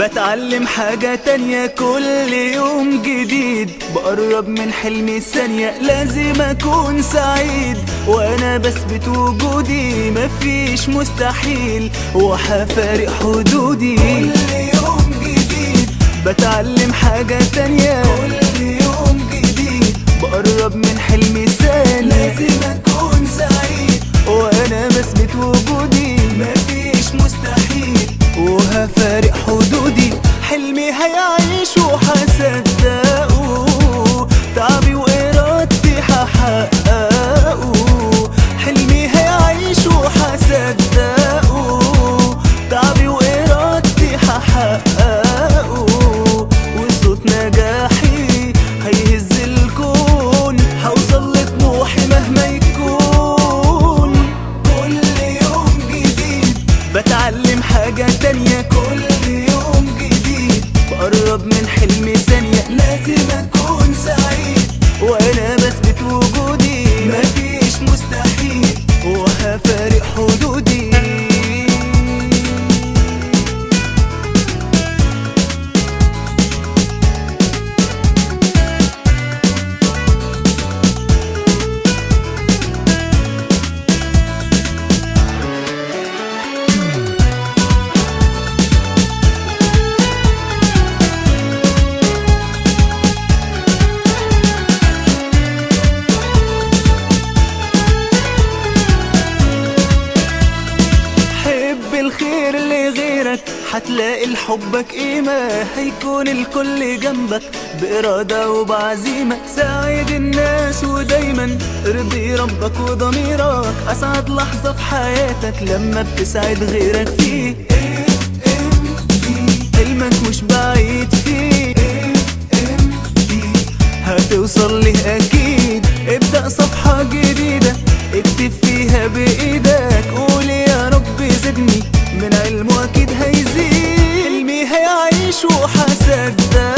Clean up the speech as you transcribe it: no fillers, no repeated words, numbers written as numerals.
بتعلم حاجة تانية كل يوم جديد، بقرب من حلمي ثانية لازم أكون سعيد، وأنا بثبت وجودي مفيش مستحيل وحفارق حدودي. كل يوم جديد بتعلم حاجة تانية كل يوم جديد، بقرب من حلمي ثانية لازم أكون سعيد، وأنا بثبت وجودي مفيش مستحيل وهفارق حدودي. حلمي هيعيش وهصدقه، تعبي وإرادتي هحققه. حلمي هيعيش وهصدقه، تعبي وإرادتي هحققه. وصوت نجاحي هيهز الكون، هوصل لطموحي مهما يكون. كل يوم جديد بتعلم حاجة تانية كل يوم جديد، بقرب من حلمي ثانية لازم أكون سعيد، وأنا بثبت وجودي مفيش مستحيل وهفارق حدودي. الخير لغيرك هتلاقي لحبك قيمة، هيكون الكل جنبك بإرادة وبعزيمة. ساعد الناس ودايما ارضي ربك وضميرك، أسعد لحظة في حياتك لما بتسعد غيرك فيه. حلمك مش بعيد فيه، هتوصل له أكيد. ابدأ صفحة جديدة اكتب فيها بإيدك، قول يا رب زدني من علمه أكيد هيزيد. حلمي هيعيش وهصدق،